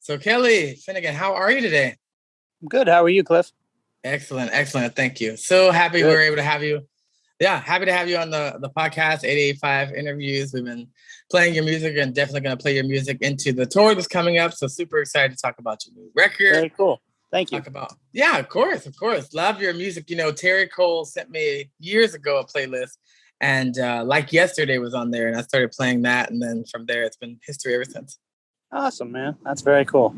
So Kelly, Finnigan, how are you today? Good. How are you, Cliff? Excellent, excellent. Thank you. So happy we Good. were able to have you. Yeah, happy to have you on the podcast, 885 interviews. We've been playing your music and definitely going to play your music into the tour that's coming up. So super excited to talk about your new record. Very cool. Thank you. Talk about, yeah, of course, of course. Love your music. You know, Terry Cole sent me years ago a playlist and like yesterday was on there and I started playing that. And then from there, it's been history ever since. Awesome, man. That's very cool.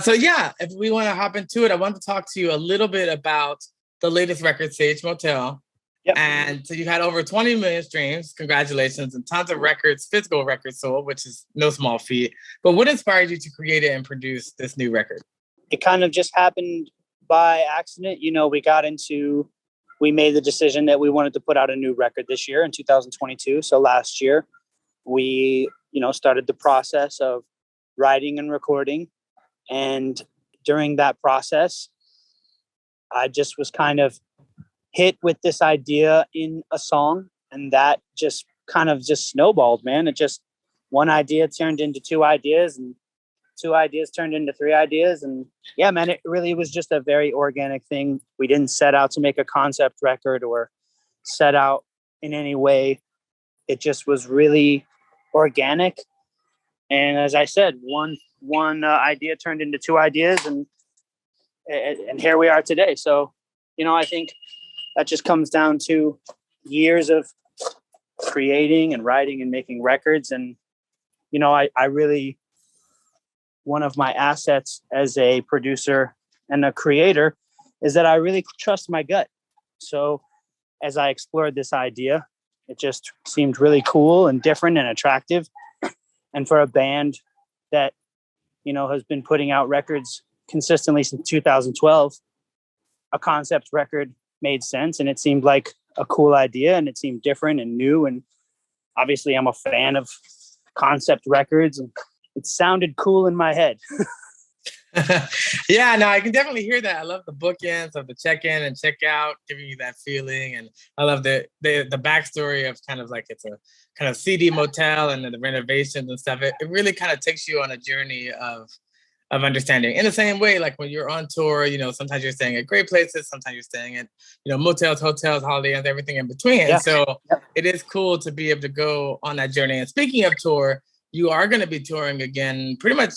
So yeah, if we want to hop into it, I want to talk to you a little bit about the latest record, Sage Motel. Yep. And so you had over 20 million streams. Congratulations. And tons of records, physical records sold, which is no small feat. But what inspired you to create it and produce this new record? It kind of just happened by accident. You know, we made the decision that we wanted to put out a new record this year in 2022. So last year we, started the process of writing and recording. And during that process, I just was kind of hit with this idea in a song, and that just kind of just snowballed, man. It just, one idea turned into two ideas, and two ideas turned into three ideas. And yeah, man, it really was just a very organic thing. We didn't set out to make a concept record or set out in any way. It just was really organic. And as I said, one idea turned into two ideas, and here we are today. So, I think that just comes down to years of creating and writing and making records. And, I really, one of my assets as a producer and a creator is that I really trust my gut. So as I explored this idea, it just seemed really cool and different and attractive. And for a band that, has been putting out records consistently since 2012, a concept record made sense, and it seemed like a cool idea, and it seemed different and new. And obviously I'm a fan of concept records, and it sounded cool in my head. Yeah, no, I can definitely hear that. I love the bookends of the check-in and check-out, giving you that feeling. And I love the backstory of kind of like it's a kind of CD motel and then the renovations and stuff. It really kind of takes you on a journey of understanding. In the same way, like when you're on tour, sometimes you're staying at great places, sometimes you're staying at, motels, hotels, Holiday Inns, everything in between. Yeah. So it is cool to be able to go on that journey. And speaking of tour, you are going to be touring again pretty much,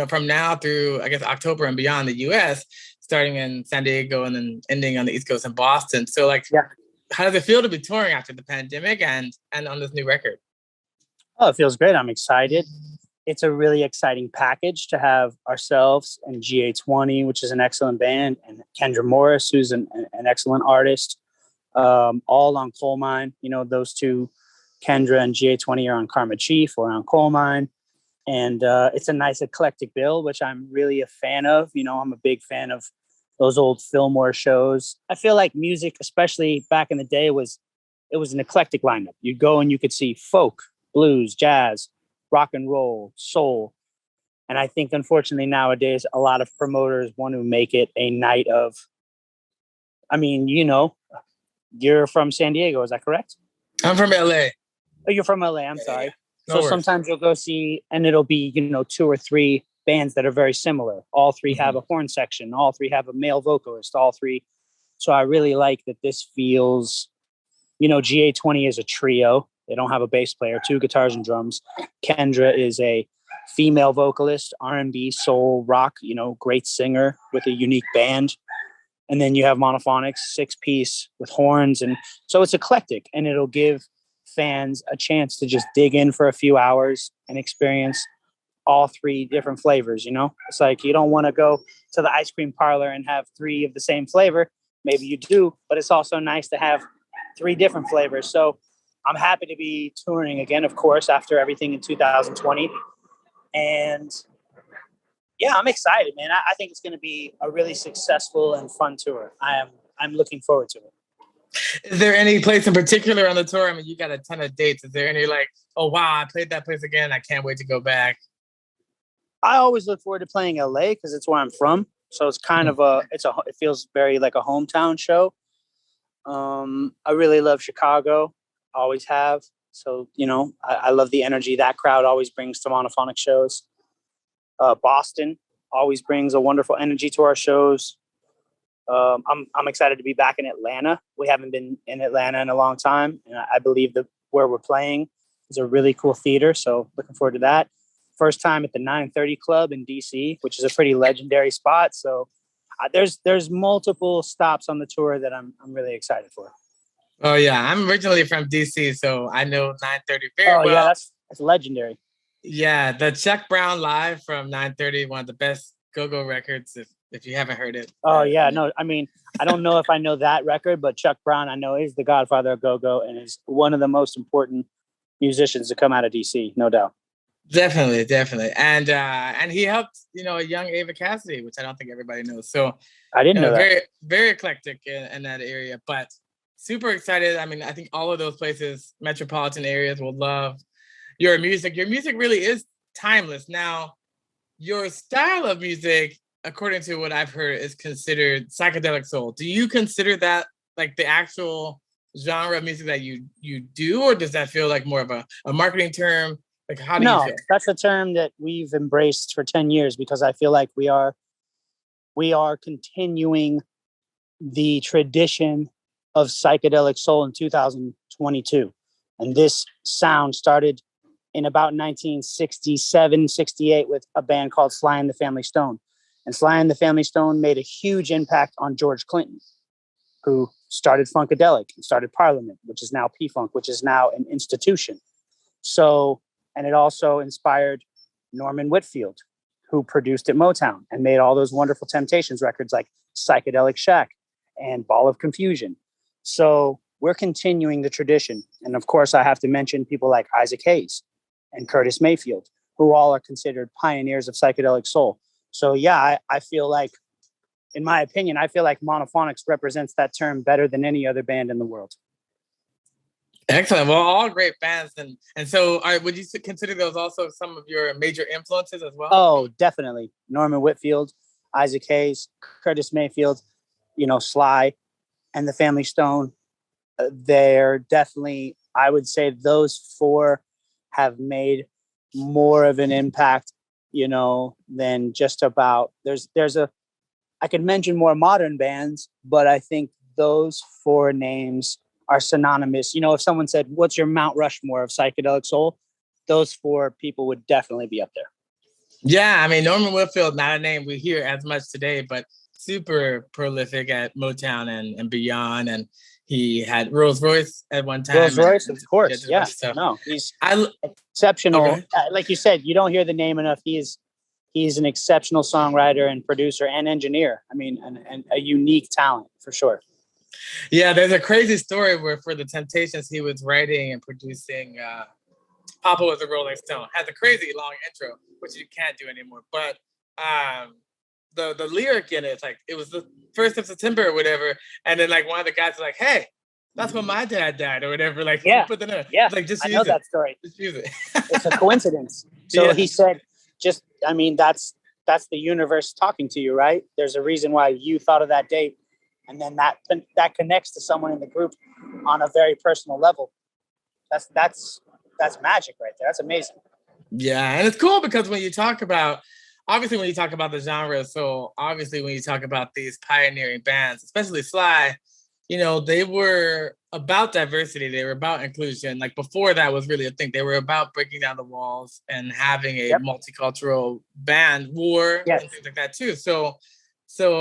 from now through, I guess, October and beyond the US, starting in San Diego and then ending on the East Coast in Boston. So how does it feel to be touring after the pandemic and on this new record? Oh, it feels great. I'm excited. It's a really exciting package to have ourselves and GA20, which is an excellent band, and Kendra Morris, who's an excellent artist, all on Coal Mine. Those two, Kendra and GA20, are on Karma Chief or on Coal Mine. And it's a nice eclectic bill, which I'm really a fan of. I'm a big fan of those old Fillmore shows. I feel like music, especially back in the day, it was an eclectic lineup. You'd go and you could see folk, blues, jazz, rock and roll, soul. And I think, unfortunately, nowadays, a lot of promoters want to make it a night of, you're from San Diego. Is that correct? I'm from LA. Oh, you're from LA. I'm sorry. Yeah. So sometimes you'll go see, and it'll be, two or three bands that are very similar. All three have a horn section. All three have a male vocalist. All three. So I really like that this feels, GA20 is a trio. They don't have a bass player, two guitars and drums. Kendra is a female vocalist, R&B, soul, rock, great singer with a unique band. And then you have Monophonics, 6-piece with horns. And so it's eclectic, and it'll give fans a chance to just dig in for a few hours and experience all three different flavors. It's like you don't want to go to the ice cream parlor and have three of the same flavor. Maybe you do, but it's also nice to have three different flavors. So I'm happy to be touring again, of course, after everything in 2020. And yeah, I'm excited, man. I think it's going to be a really successful and fun tour. I'm looking forward to it. Is there any place in particular on the tour? You got a ton of dates. Is there any like, oh, wow, I played that place again. I can't wait to go back. I always look forward to playing LA because it's where I'm from. So it's kind of it feels very like a hometown show. I really love Chicago. Always have. So, I love the energy that crowd always brings to Monophonic shows. Boston always brings a wonderful energy to our shows. I'm excited to be back in Atlanta. We haven't been in Atlanta in a long time, and I believe that where we're playing is a really cool theater. So looking forward to that. First time at the 930 Club in DC, which is a pretty legendary spot. So there's multiple stops on the tour that I'm really excited for. Oh yeah, I'm originally from DC, so I know 930 very well. Yeah, that's legendary. Yeah, the Chuck Brown Live from 930, one of the best go-go records if you haven't heard it. Oh yeah, no, I mean, I don't know if I know that record, but Chuck Brown I know is the godfather of go-go and is one of the most important musicians to come out of DC, no doubt. Definitely. And he helped, a young Ava Cassidy, which I don't think everybody knows. So I didn't know that. Very, very eclectic in that area, but super excited. I mean, I think all of those places, metropolitan areas, will love your music. Your music really is timeless. Now, your style of music, according to what I've heard, is considered psychedelic soul. Do you consider that like the actual genre of music that you do, or does that feel like more of a marketing term? Like, how do you feel? That's a term that we've embraced for 10 years because I feel like we are continuing the tradition of psychedelic soul in 2022. And this sound started in about 1967, 68 with a band called Sly and the Family Stone. And Sly and the Family Stone made a huge impact on George Clinton, who started Funkadelic and started Parliament, which is now P-Funk, which is now an institution. So, and it also inspired Norman Whitfield, who produced at Motown and made all those wonderful Temptations records like Psychedelic Shack and Ball of Confusion. So we're continuing the tradition. And of course, I have to mention people like Isaac Hayes and Curtis Mayfield, who all are considered pioneers of psychedelic soul. So yeah, I feel like, in my opinion, I feel like Monophonics represents that term better than any other band in the world. Excellent. Well, all great bands. And so would you consider those also some of your major influences as well? Oh, definitely. Norman Whitfield, Isaac Hayes, Curtis Mayfield, Sly and the Family Stone. They're definitely, I would say those four have made more of an impact, than just about, I could mention more modern bands, but I think those four names are synonymous. If someone said, what's your Mount Rushmore of psychedelic soul? Those four people would definitely be up there. Yeah, I mean, Norman Whitfield, not a name we hear as much today, but super prolific at Motown and beyond. And he had Rolls Royce at one time. Rolls Royce, of course. Yeah, no, he's exceptional. Okay. Like you said, you don't hear the name enough. He's an exceptional songwriter and producer and engineer. I mean, and a unique talent for sure. Yeah, there's a crazy story where for the Temptations, he was writing and producing Papa Was a Rolling Stone. Has a crazy long intro, which you can't do anymore. But the lyric in it's like, it was the 1st of September or whatever. And then like one of the guys was like, hey, that's when my dad died or whatever. Like, yeah, put that in. Yeah, like, just I know that story. Just use it. It's a coincidence. So he said, that's the universe talking to you, right? There's a reason why you thought of that date. And then that connects to someone in the group on a very personal level. That's magic right there. That's amazing. Yeah, and it's cool because when you talk about the genre, so obviously when you talk about these pioneering bands, especially Sly, they were about diversity. They were about inclusion. Like before that was really a thing. They were about breaking down the walls and having a multicultural band war and things like that too. So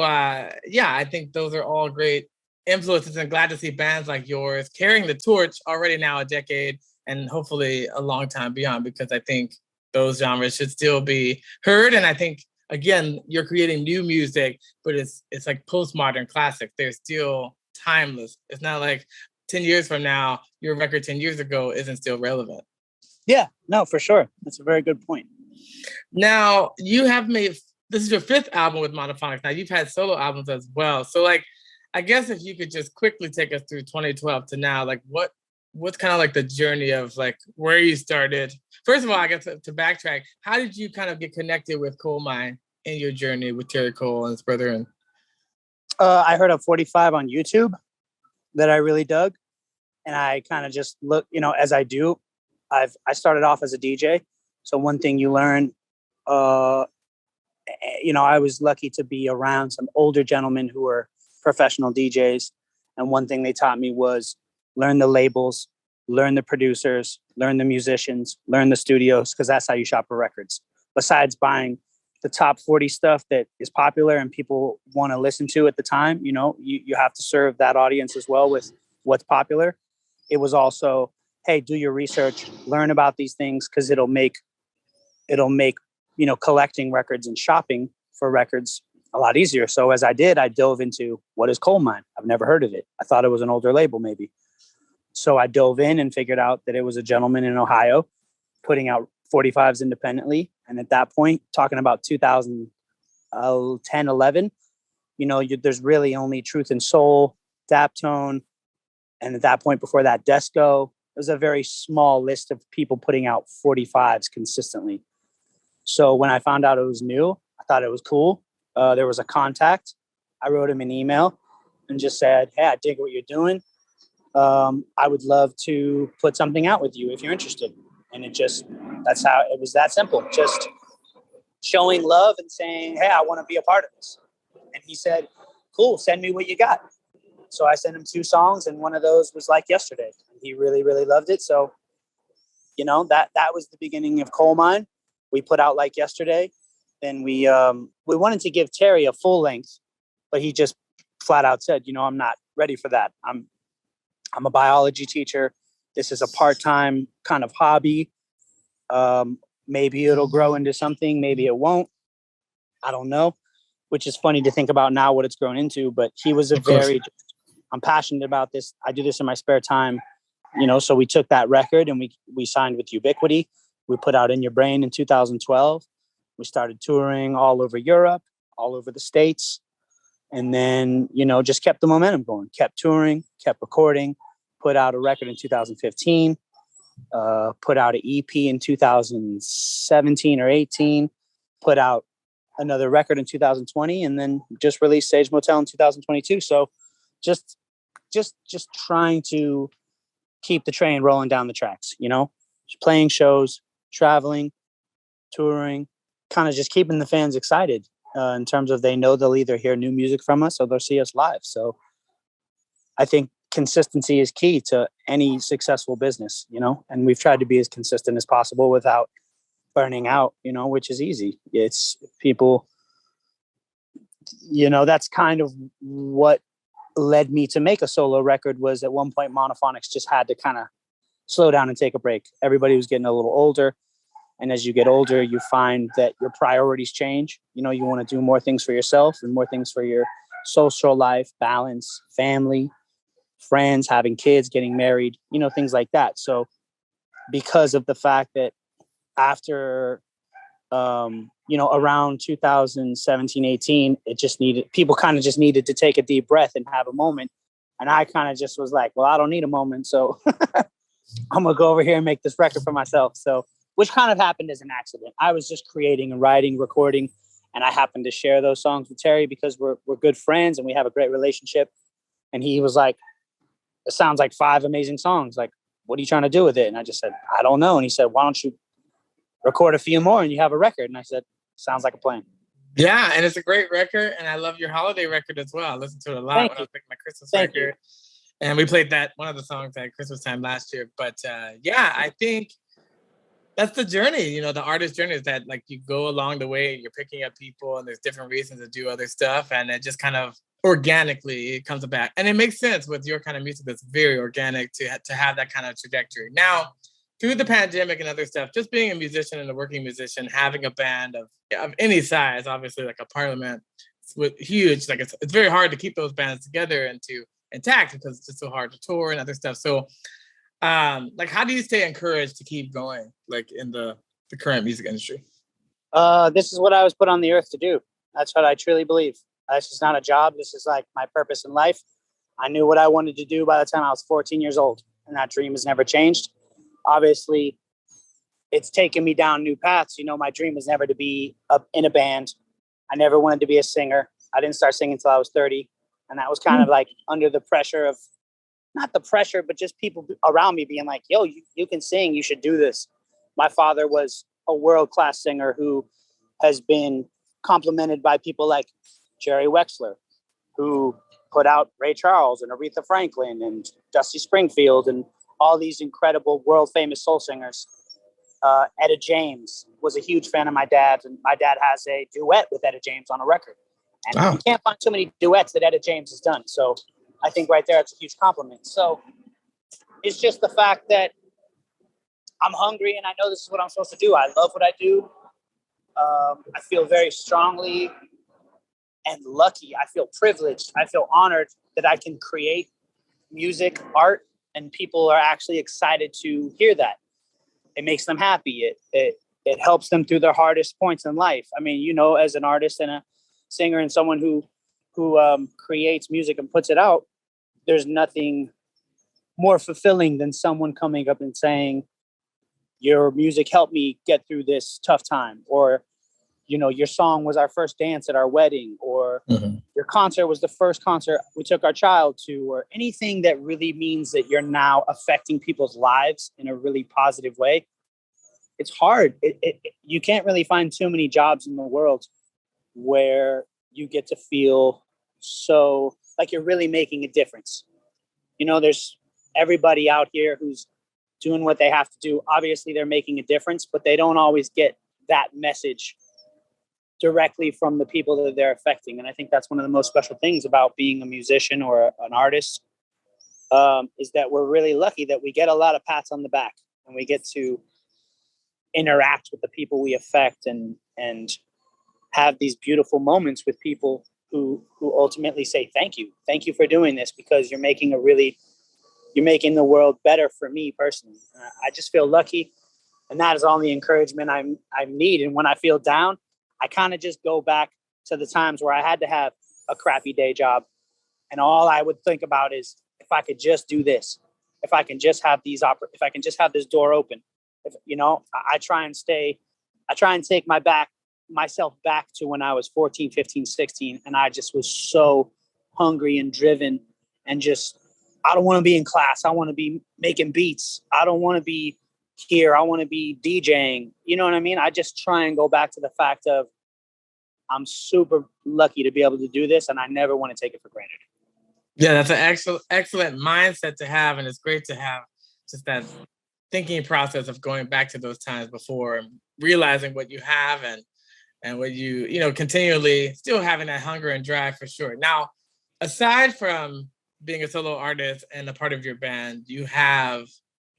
I think those are all great influences, and glad to see bands like yours carrying the torch already now a decade and hopefully a long time beyond, because I think those genres should still be heard. And I think, again, you're creating new music, but it's like postmodern classics. They're still timeless. It's not like 10 years from now, your record 10 years ago isn't still relevant. Yeah, no, for sure. That's a very good point. Now, this is your 5th album with Monophonics. Now, you've had solo albums as well. So, like, I guess if you could just quickly take us through 2012 to now, like, what's kind of like the journey of, like, where you started? First of all, I guess to backtrack, how did you kind of get connected with Coal Mine in your journey with Terry Cole and his brother? I heard a 45 on YouTube that I really dug. And I kind of just look, as I do, I started off as a DJ. So one thing you learn I was lucky to be around some older gentlemen who were professional DJs. And one thing they taught me was learn the labels, learn the producers, learn the musicians, learn the studios, because that's how you shop for records. Besides buying the top 40 stuff that is popular and people want to listen to at the time, you have to serve that audience as well with what's popular. It was also, hey, do your research, learn about these things, because it'll make collecting records and shopping for records a lot easier. So as I dove into, what is Coal Mine? I've never heard of it. I thought it was an older label maybe. So I dove in and figured out that it was a gentleman in Ohio putting out 45s independently. And at that point, talking about 2010, 11, there's really only Truth and Soul, Daptone. And at that point, before that, Desco. It was a very small list of people putting out 45s consistently. So when I found out it was new, I thought it was cool. There was a contact. I wrote him an email and just said, hey, I dig what you're doing. I would love to put something out with you if you're interested. And that's how it was, that simple. Just showing love and saying, hey, I want to be a part of this. And he said, cool, send me what you got. So I sent him 2 songs, and one of those was Like Yesterday. And he really, really loved it. So, that was the beginning of Coal Mine. We put out Like Yesterday. Then we wanted to give Terry a full length, but he just flat out said, I'm not ready for that. I'm a biology teacher. This is a part-time kind of hobby. Maybe it'll grow into something. Maybe it won't. I don't know, which is funny to think about now what it's grown into. But he was I'm passionate about this. I do this in my spare time, so we took that record and we signed with Ubiquity. We put out In Your Brain in 2012. We started touring all over Europe, all over the States. And then, just kept the momentum going, kept touring, kept recording, put out a record in 2015, put out an EP in 2017 or 18, put out another record in 2020, and then just released Sage Motel in 2022. So just trying to keep the train rolling down the tracks, just playing shows, traveling, touring, kind of just keeping the fans excited in terms of they know they'll either hear new music from us or they'll see us live. So I think consistency is key to any successful business, and we've tried to be as consistent as possible without burning out, which is easy. It's people, that's kind of what led me to make a solo record. Was at one point Monophonics just had to kind of slow down and take a break. Everybody was getting a little older. And as you get older, you find that your priorities change. You want to do more things for yourself and more things for your social life, balance, family, friends, having kids, getting married, things like that. So because of the fact that after, around 2017, 18, people kind of just needed to take a deep breath and have a moment. And I kind of just was like, well, I don't need a moment. So I'm going to go over here and make this record for myself. So, which kind of happened as an accident. I was just creating and writing, recording, and I happened to share those songs with Terry because we're good friends and we have a great relationship. And he was like, it sounds like 5 amazing songs. Like, what are you trying to do with it? And I just said, I don't know. And he said, why don't you record a few more and you have a record? And I said, sounds like a plan. Yeah, and it's a great record, and I love your holiday record as well. I listened to it a lot when I was making my Christmas record. And we played one of the songs at Christmas time last year. But I think that's the journey, the artist journey is that like you go along the way, you're picking up people and there's different reasons to do other stuff. And it just kind of organically it comes back. And it makes sense with your kind of music that's very organic to have that kind of trajectory. Now, through the pandemic and other stuff, just being a musician and a working musician, having a band of any size, obviously like a Parliament, with huge, like it's very hard to keep those bands together and to intact because it's just so hard to tour and other stuff. So how do you stay encouraged to keep going, like in the current music industry? This is what I was put on the earth to do. That's what I truly believe. This is not a job. This is like my purpose in life. I knew what I wanted to do by the time I was 14 years old, and that dream has never changed. Obviously, it's taken me down new paths. My dream was never to be in a band. I never wanted to be a singer. I didn't start singing until I was 30. And that was kind of like under the pressure of, not the pressure, but just people around me being like, yo, you can sing, you should do this. My father was a world-class singer who has been complemented by people like Jerry Wexler, who put out Ray Charles and Aretha Franklin and Dusty Springfield and all these incredible world famous soul singers. Etta James was a huge fan of my dad's, and my dad has a duet with Etta James on a record. And you can't find too many duets that Etta James has done. So I think right there, it's a huge compliment. So it's just the fact that I'm hungry and I know this is what I'm supposed to do. I love what I do. I feel very strongly and lucky. I feel privileged. I feel honored that I can create music, art, and people are actually excited to hear that. It makes them happy. It helps them through their hardest points in life. I mean, you know, as an artist and a singer and someone who creates music and puts it out, there's nothing more fulfilling than someone coming up and saying, your music helped me get through this tough time, or, you know, your song was our first dance at our wedding, or your concert was the first concert we took our child to, or anything that really means that you're now affecting people's lives in a really positive way. It's hard. You can't really find too many jobs in the world where you get to feel so like you're really making a difference. You know, there's everybody out here who's doing what they have to do. Obviously, they're making a difference, but they don't always get that message directly from the people that they're affecting. And I think that's one of the most special things about being a musician or an artist, is that we're really lucky that we get a lot of pats on the back and we get to interact with the people we affect and have these beautiful moments with people who ultimately say, thank you for doing this, because you're making the world better for me personally. I just feel lucky, and that is all the encouragement I need. And when I feel down, I kind of just go back to the times where I had to have a crappy day job, and all I would think about is, if I could just do this, if I can just have if I can just have this door open, if, you know, I try and take myself back to when I was 14, 15, 16, and I just was so hungry and driven and just, I don't want to be in class. I want to be making beats. I don't want to be here. I want to be DJing. You know what I mean? I just try and go back to the fact of, I'm super lucky to be able to do this, and I never want to take it for granted. Yeah, that's an excellent mindset to have, and it's great to have just that thinking process of going back to those times before and realizing what you have and what you know, continually still having that hunger and drive for sure. Now, aside from being a solo artist and a part of your band, you have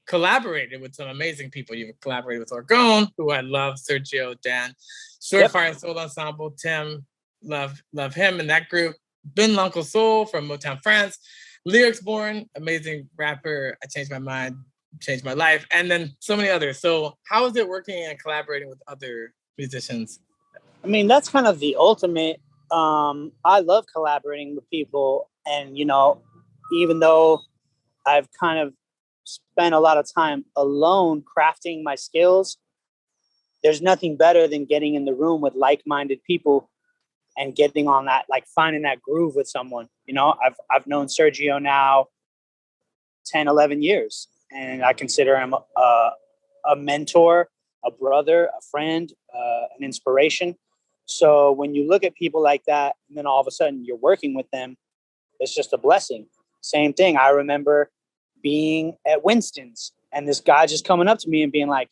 collaborated with some amazing people. You've collaborated with Orgone, who I love, Sergio, Dan, Surefire Soul Ensemble, Tim, love him in that group. Ben L'Uncle Soul from Motown France, Lyrics Born, amazing rapper, I Changed My Mind, Changed My Life, and then so many others. So how is it working and collaborating with other musicians? I mean, that's kind of the ultimate. I love collaborating with people, and, you know, even though I've kind of spent a lot of time alone crafting my skills, there's nothing better than getting in the room with like-minded people and getting on that, like finding that groove with someone. You know, I've known Sergio now 10, 11 years, and I consider him a mentor, a brother, a friend, an inspiration. So when you look at people like that, and then all of a sudden you're working with them, it's just a blessing. Same thing. I remember being at Winston's and this guy just coming up to me and being like,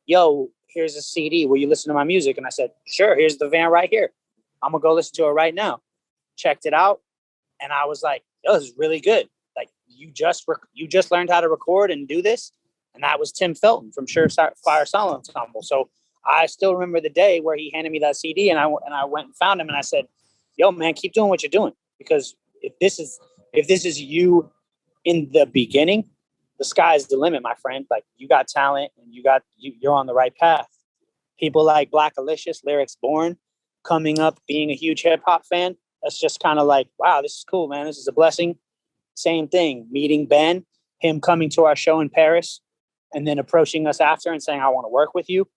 yo, here's a CD. Will you listen to my music? And I said, sure, here's the van right here. I'm going to go listen to it right now. Checked it out. And I was like, yo, this is really good. Like, you just learned how to record and do this. And that was Tim Felton from Surefire Sound Ensemble. So I still remember the day where he handed me that CD, and I went and found him, and I said, yo, man, keep doing what you're doing. Because if this is you in the beginning, the sky's the limit, my friend. Like, you got talent, and you're on the right path. People like Black Alicious, Lyrics Born, coming up, being a huge hip hop fan. That's just kind of like, wow, this is cool, man. This is a blessing. Same thing, meeting Ben, him coming to our show in Paris, and then approaching us after and saying, I want to work with you.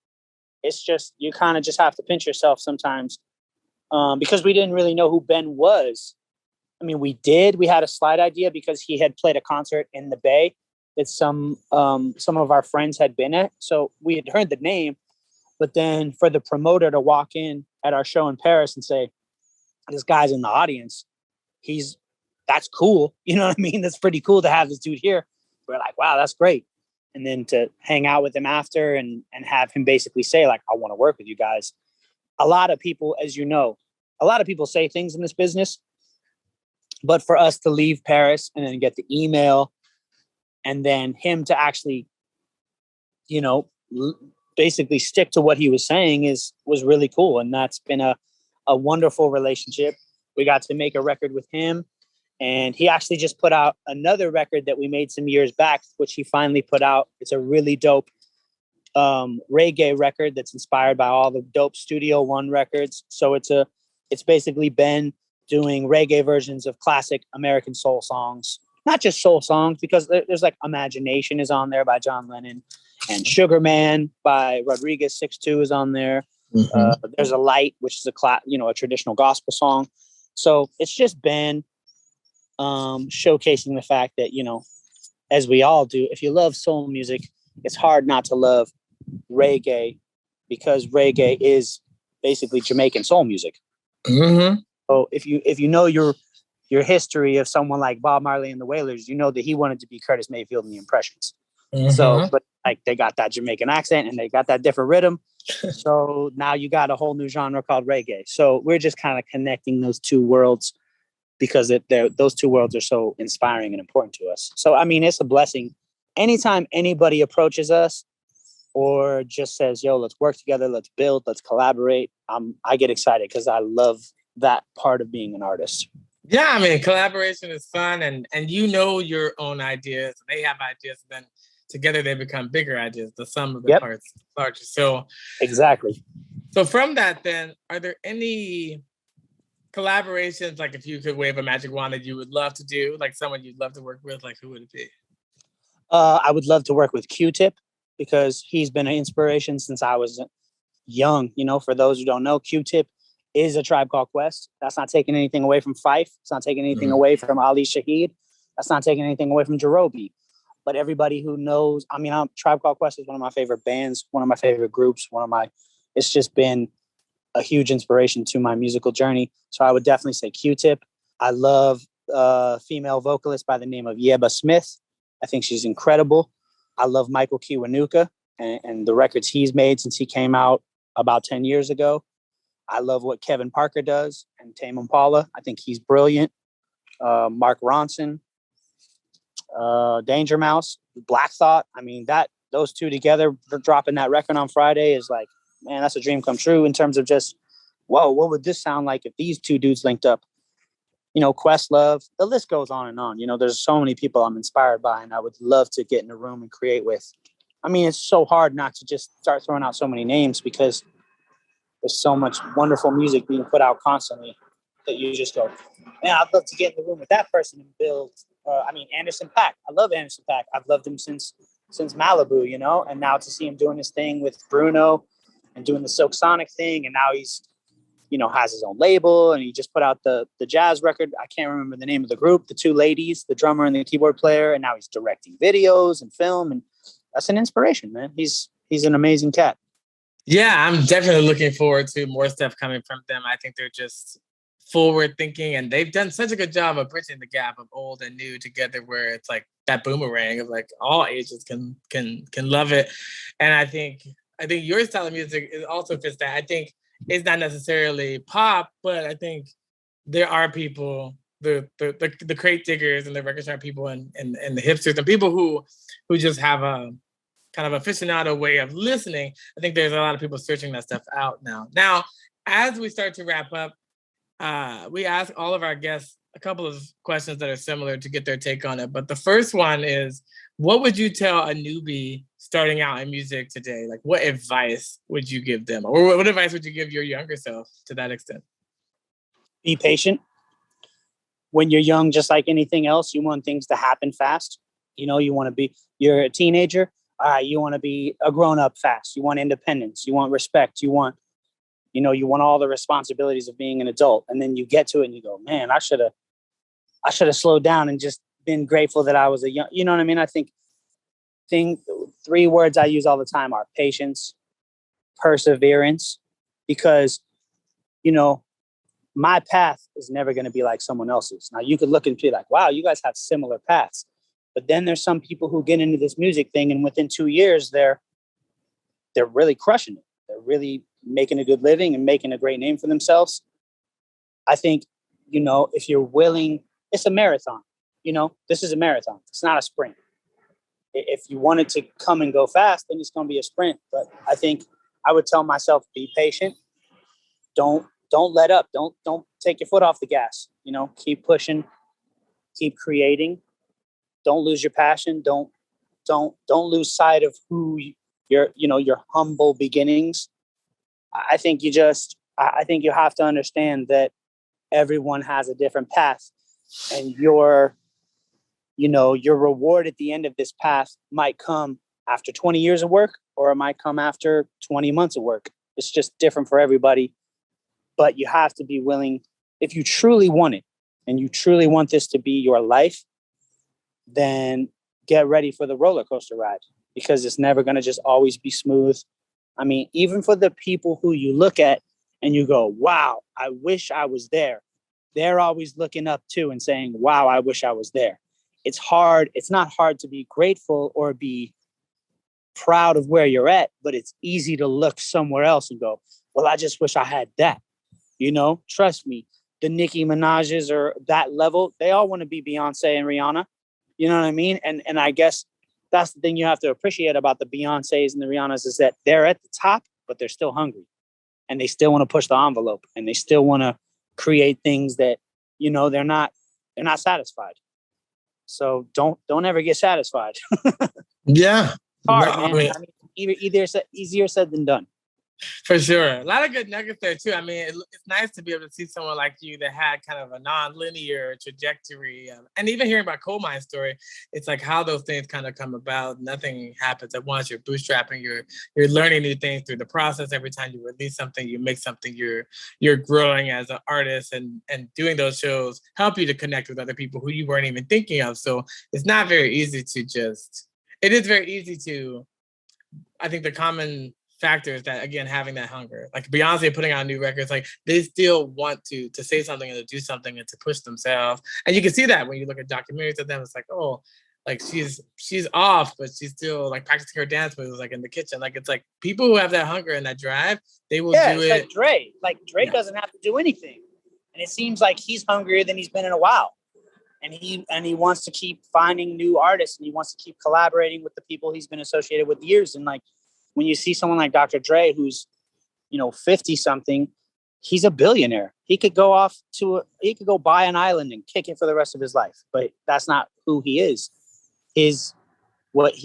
It's just, you kind of just have to pinch yourself sometimes, because we didn't really know who Ben was. I mean, we had a slight idea because he had played a concert in the Bay that some of our friends had been at. So we had heard the name, but then for the promoter to walk in at our show in Paris and say, this guy's in the audience. That's cool. You know what I mean? That's pretty cool to have this dude here. We're like, wow, that's great. And then to hang out with him after and have him basically say, like, I want to work with you guys. A lot of people, as you know, a lot of people say things in this business, but for us to leave Paris and then get the email and then him to actually, you know, basically stick to what he was saying was really cool. And that's been a wonderful relationship. We got to make a record with him. And he actually just put out another record that we made some years back, which he finally put out. It's a really dope reggae record that's inspired by all the dope Studio One records. So it's basically Ben doing reggae versions of classic American soul songs, not just soul songs, because there's like Imagination is on there by John Lennon, and Sugar Man by Rodriguez 6'2" is on there. Mm-hmm. There's a Light, which is a traditional gospel song. So it's just Ben showcasing the fact that, you know, as we all do, if you love soul music, it's hard not to love reggae, because reggae is basically Jamaican soul music. Mm-hmm. So if you know your history of someone like Bob Marley and the Wailers, you know that he wanted to be Curtis Mayfield and the Impressions. Mm-hmm. So, but like they got that Jamaican accent and they got that different rhythm. So now you got a whole new genre called reggae. So we're just kind of connecting those two worlds, because those two worlds are so inspiring and important to us. So, I mean, it's a blessing. Anytime anybody approaches us or just says, yo, let's work together, let's build, let's collaborate, I get excited because I love that part of being an artist. Yeah, I mean, collaboration is fun, and you know your own ideas. They have ideas, then together they become bigger ideas, the sum of the parts larger. So exactly. So from that, then, are there any collaborations, like if you could wave a magic wand, that you would love to do, like someone you'd love to work with? Like, who would it be? I would love to work with Q-Tip, because he's been an inspiration since I was young. You know, for those who don't know, Q-Tip is a Tribe Called Quest. That's not taking anything away from Fife. It's not taking anything away from Ali Shaheed. That's not taking anything away from Jerobi. But everybody who knows, I mean, Tribe Called Quest is one of my favorite bands, one of my favorite groups, it's just been a huge inspiration to my musical journey. So I would definitely say Q-Tip. I love a female vocalist by the name of Yeba Smith. I think she's incredible. I love Michael Kiwanuka and the records he's made since he came out about 10 years ago. I love what Kevin Parker does, and Tame Impala. I think he's brilliant. Mark Ronson, Danger Mouse, Black Thought. I mean, those two together dropping that record on Friday is like, man, that's a dream come true in terms of just, whoa, what would this sound like if these two dudes linked up? You know, Questlove, the list goes on and on. You know, there's so many people I'm inspired by, and I would love to get in a room and create with. I mean, it's so hard not to just start throwing out so many names, because there's so much wonderful music being put out constantly that you just go, man, I'd love to get in the room with that person and build. Anderson .Paak. I love Anderson .Paak. I've loved him since Malibu, you know, and now to see him doing his thing with Bruno and doing the Silk Sonic thing, and now he's, you know, has his own label, and he just put out the jazz record. I can't remember the name of the group, the two ladies, the drummer and the keyboard player, and now he's directing videos and film, and that's an inspiration, man. He's an amazing cat. Yeah, I'm definitely looking forward to more stuff coming from them. I think they're just forward thinking, and they've done such a good job of bridging the gap of old and new together, where it's like that boomerang of like all ages can love it. And I think your style of music is also fits that. I think it's not necessarily pop, but I think there are people, the crate diggers and the record shop people and the hipsters and people who just have a kind of aficionado way of listening. I think there's a lot of people searching that stuff out now. Now, as we start to wrap up, we ask all of our guests a couple of questions that are similar to get their take on it. But the first one is, what would you tell a newbie starting out in music today? Like, what advice would you give them? Or what advice would you give your younger self to that extent? Be patient. When you're young, just like anything else, you want things to happen fast. You know, you're a teenager. You want to be a grown-up fast. You want independence. You want respect. You want all the responsibilities of being an adult. And then you get to it and you go, man, I should have slowed down and just been grateful that I was you know what I mean? I think three words I use all the time are patience, perseverance, because you know, my path is never going to be like someone else's. Now you could look and be like, wow, you guys have similar paths. But then there's some people who get into this music thing and within 2 years, they're really crushing it. They're really making a good living and making a great name for themselves. I think, you know, if you're willing, it's a marathon, you know, this is a marathon. It's not a sprint. If you wanted to come and go fast, then it's going to be a sprint. But I think I would tell myself, be patient. Don't let up. Don't take your foot off the gas. You know, keep pushing, keep creating. Don't lose your passion. Don't lose sight of who your humble beginnings. I think you have to understand that everyone has a different path, and your reward at the end of this path might come after 20 years of work, or it might come after 20 months of work. It's just different for everybody. But you have to be willing, if you truly want it and you truly want this to be your life, then get ready for the roller coaster ride, because it's never going to just always be smooth. I mean, even for the people who you look at and you go, wow, I wish I was there. They're always looking up too and saying, wow, I wish I was there. It's hard. It's not hard to be grateful or be proud of where you're at, but it's easy to look somewhere else and go, well, I just wish I had that. You know, trust me, the Nicki Minaj's or that level, they all want to be Beyonce and Rihanna. You know what I mean? And I guess that's the thing you have to appreciate about the Beyoncés and the Rihannas is that they're at the top, but they're still hungry and they still want to push the envelope and they still want to create things that, you know, they're not satisfied. So don't ever get satisfied. Yeah. Hard, man. I mean, easier said than done. For sure. A lot of good nuggets there too. I mean, it's nice to be able to see someone like you that had kind of a non-linear trajectory. And even hearing about Coal Mine's story, it's like how those things kind of come about. Nothing happens at once. You're bootstrapping, you're learning new things through the process. Every time you release something, you make something, you're growing as an artist, and doing those shows help you to connect with other people who you weren't even thinking of. So it's not very easy to it is very easy to, I think the common factor is that, again, having that hunger, like Beyonce putting out new records, like they still want to say something and to do something and to push themselves. And you can see that when you look at documentaries of them. It's like, oh, like she's off, but she's still like practicing her dance moves, like in the kitchen. Like it's like people who have that hunger and that drive, they will do it. Like Dre. Like Dre doesn't have to do anything, and it seems like he's hungrier than he's been in a while. And he wants to keep finding new artists, and he wants to keep collaborating with the people he's been associated with years. And like, when you see someone like Dr. Dre, who's, 50 something, he's a billionaire. He could go buy an island and kick it for the rest of his life, but that's not who he is. He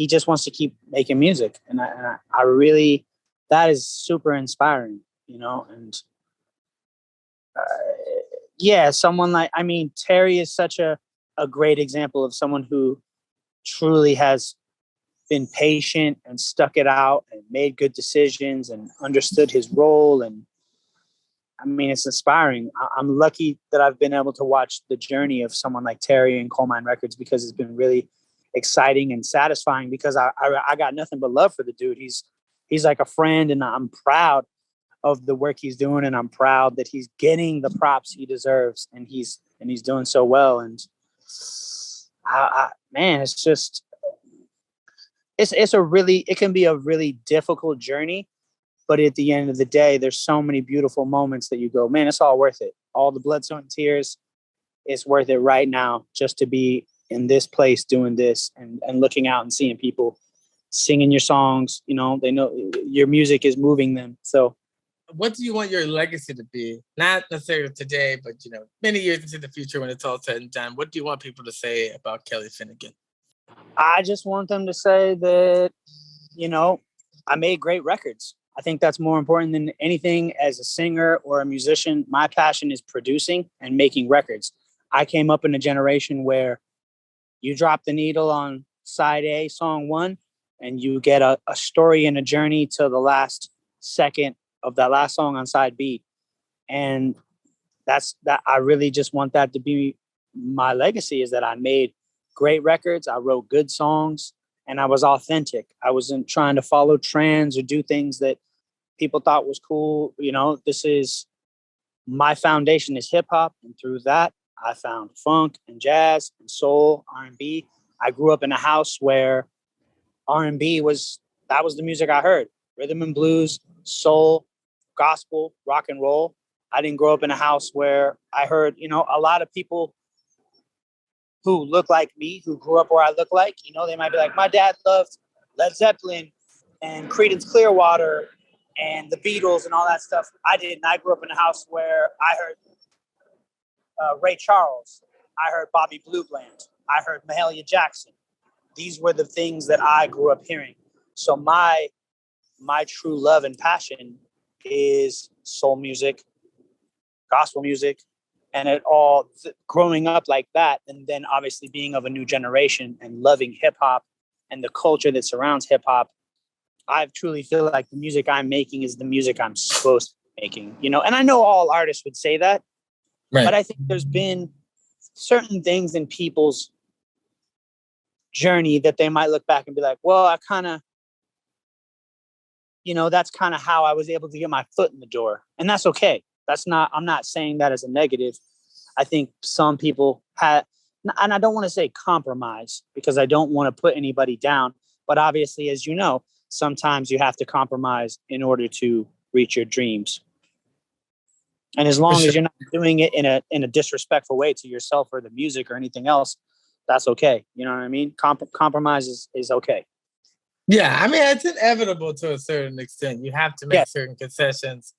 just wants to keep making music. And I really, that is super inspiring, and someone like, Terry is such a great example of someone who truly has been patient and stuck it out and made good decisions and understood his role. And it's inspiring. I'm lucky that I've been able to watch the journey of someone like Terry and Coal Mine Records, because it's been really exciting and satisfying, because I got nothing but love for the dude. He's like a friend, and I'm proud of the work he's doing, and I'm proud that he's getting the props he deserves, and he's doing so well. And it's just, it can be a really difficult journey, but at the end of the day, there's so many beautiful moments that you go, man, it's all worth it. All the blood, sweat, and tears, it's worth it right now just to be in this place doing this and looking out and seeing people singing your songs. They know your music is moving them. So what do you want your legacy to be? Not necessarily today, but many years into the future when it's all said and done. What do you want people to say about Kelly Finnigan? I just want them to say that, I made great records. I think that's more important than anything as a singer or a musician. My passion is producing and making records. I came up in a generation where you drop the needle on side A, song 1, and you get a story and a journey to the last second of that last song on side B. And that's that. I really just want that to be my legacy, is that I made great records. I wrote good songs, and I was authentic. I wasn't trying to follow trends or do things that people thought was cool. This is my foundation is hip hop, and through that, I found funk and jazz and soul, R&B. I grew up in a house where R&B was the music I heard. Rhythm and blues, soul, gospel, rock and roll. I didn't grow up in a house where I heard, a lot of people who look like me, who grew up where I look like, they might be like, my dad loved Led Zeppelin and Creedence Clearwater and the Beatles and all that stuff. I didn't. I grew up in a house where I heard Ray Charles. I heard Bobby Blue Bland. I heard Mahalia Jackson. These were the things that I grew up hearing. So my true love and passion is soul music, gospel music, and it all growing up like that. And then obviously being of a new generation and loving hip hop and the culture that surrounds hip hop. I truly feel like the music I'm making is the music I'm supposed to be making, and I know all artists would say that, right. But I think there's been certain things in people's journey that they might look back and be like, well, I kind of, that's kind of how I was able to get my foot in the door. And that's okay. I'm not saying that as a negative. I think some people had, and I don't want to say compromise because I don't want to put anybody down, but obviously, as you know, sometimes you have to compromise in order to reach your dreams. And as long as you're not doing it in a disrespectful way to yourself or the music or anything else, that's okay. You know what I mean? Compromise is okay. Yeah, I mean, it's inevitable to a certain extent. You have to make certain concessions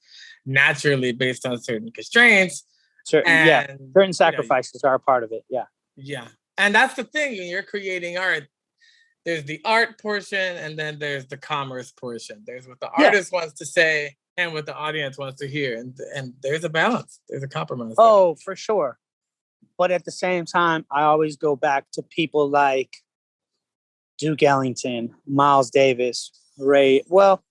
naturally based on certain constraints. Certain sacrifices are a part of it. Yeah. Yeah. And that's the thing. When you're creating art, there's the art portion and then there's the commerce portion. There's what the artist wants to say and what the audience wants to hear. And there's a balance. There's a compromise. Oh, for sure. But at the same time, I always go back to people like Duke Ellington, Miles Davis, Ray. Well,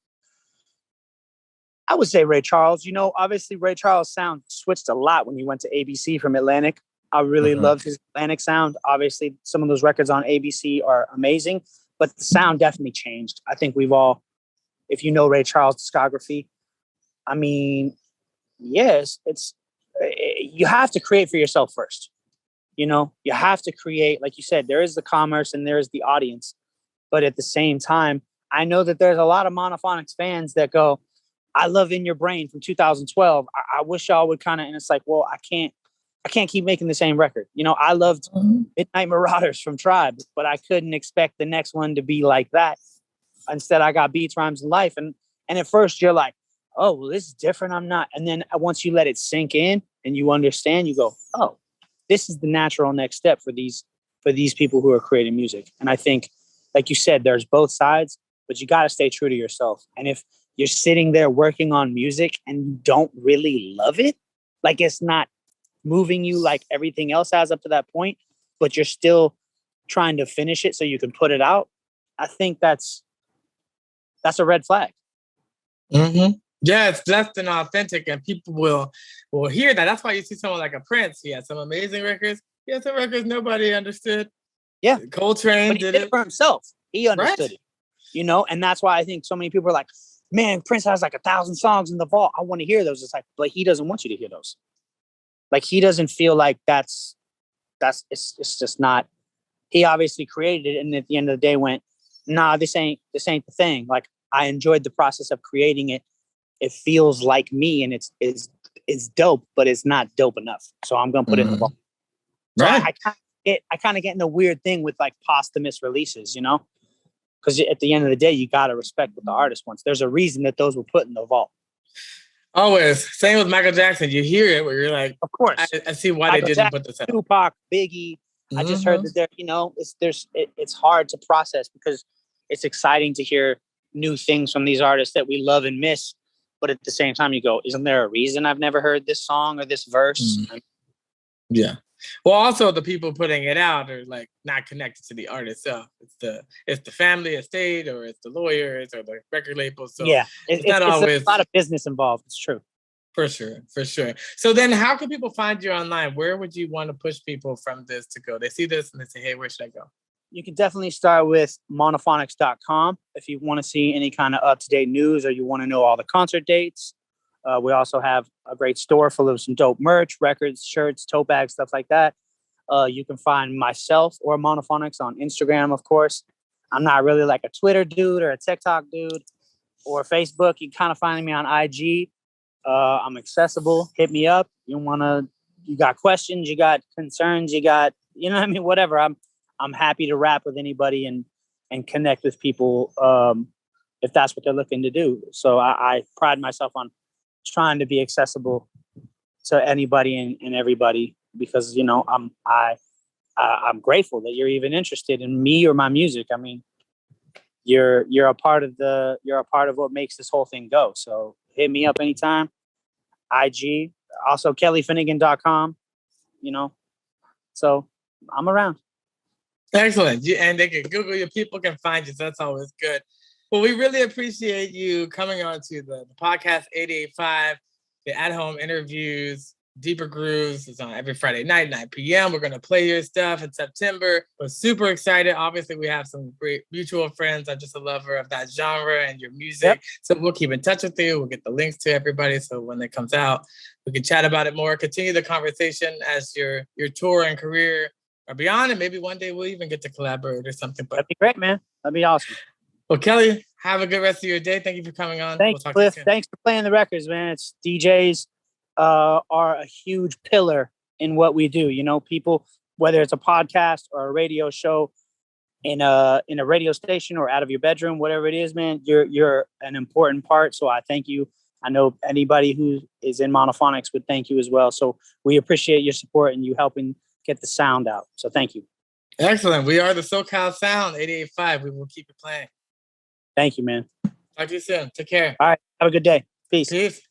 I would say Ray Charles. Obviously Ray Charles' sound switched a lot when he went to ABC from Atlantic. I really loved his Atlantic sound. Obviously, some of those records on ABC are amazing, but the sound definitely changed. I think we've all, if you know Ray Charles' discography, I mean, yes, you have to create for yourself first. You have to create, like you said, there is the commerce and there is the audience. But at the same time, I know that there's a lot of Monophonics fans that go, I love In Your Brain from 2012. I wish y'all would kind of, and it's like, well, I can't keep making the same record. I loved Midnight Marauders from Tribe, but I couldn't expect the next one to be like that. Instead, I got Beats, Rhymes, and Life. And at first you're like, oh, well, this is different. I'm not. And then once you let it sink in and you understand, you go, oh, this is the natural next step for these people who are creating music. And I think, like you said, there's both sides, but you got to stay true to yourself. And if you're sitting there working on music and you don't really love it, like it's not moving you like everything else has up to that point, but you're still trying to finish it so you can put it out, I think that's a red flag. Mm-hmm. Yeah, it's less than authentic, and people will hear that. That's why you see someone like a Prince. He had some amazing records. He had some records nobody understood. Yeah, Coltrane did it for himself. He understood it, and that's why I think so many people are like, "Man, Prince has like 1,000 songs in the vault. I want to hear those." It's like, but he doesn't want you to hear those. Like he doesn't feel like it's just not. He obviously created it, and at the end of the day, went, "Nah, this ain't the thing." Like I enjoyed the process of creating it. It feels like me, and it's dope, but it's not dope enough. So I'm gonna put it in the vault. So I kind of get in a weird thing with like posthumous releases, because at the end of the day, you gotta respect what the artist wants. There's a reason that those were put in the vault. Always. Same with Michael Jackson. You hear it where you're like, of course, I see why Michael they didn't put this out. Tupac, Biggie. I just heard that it's hard to process because it's exciting to hear new things from these artists that we love and miss. But at the same time, you go, isn't there a reason I've never heard this song or this verse? Yeah. Well, also the people putting it out are like not connected to the artist itself. It's the family estate, or it's the lawyers or the record label. So yeah, it's not always a lot of business involved. It's true. For sure. So then how can people find you online? Where would you want to push people from this to go? They see this and they say, hey, where should I go? You can definitely start with monophonics.com if you want to see any kind of up-to-date news or you want to know all the concert dates. We also have a great store full of some dope merch, records, shirts, tote bags, stuff like that. You can find myself or Monophonics on Instagram, of course. I'm not really like a Twitter dude or a TikTok dude or Facebook. You kind of find me on IG. I'm accessible. Hit me up. You got questions, you got concerns, you got, you know what I mean? Whatever. I'm happy to rap with anybody and connect with people if that's what they're looking to do. So I pride myself on trying to be accessible to anybody and everybody because, you know, I'm grateful that you're even interested in me or my music. I mean, you're a part of what makes this whole thing go. So hit me up anytime. IG, also kellyfinnigan.com, you know. So I'm around. Excellent. And they can Google you, people can find you. So that's always good. Well, we really appreciate you coming on to the podcast 885, the at-home interviews. Deeper Grooves is on every Friday night, 9 p.m. We're going to play your stuff in September. We're super excited. Obviously, we have some great mutual friends. I'm just a lover of that genre and your music. Yep. So we'll keep in touch with you. We'll get the links to everybody. So when it comes out, we can chat about it more, continue the conversation as your tour and career are beyond. And maybe one day we'll even get to collaborate or something. But that'd be great, man. That'd be awesome. Well, Kelly, have a good rest of your day. Thank you for coming on. Thanks, Cliff. Thanks for playing the records, man. It's DJs. Are a huge pillar in what we do. You know, people, whether it's a podcast or a radio show in a radio station or out of your bedroom, whatever it is, man, you're an important part. So I thank you. I know anybody who is in Monophonics would thank you as well. So we appreciate your support and you helping get the sound out. So thank you. Excellent. We are the SoCal Sound 885. We will keep it playing. Thank you, man. Talk to you soon. Take care. All right. Have a good day. Peace. Peace.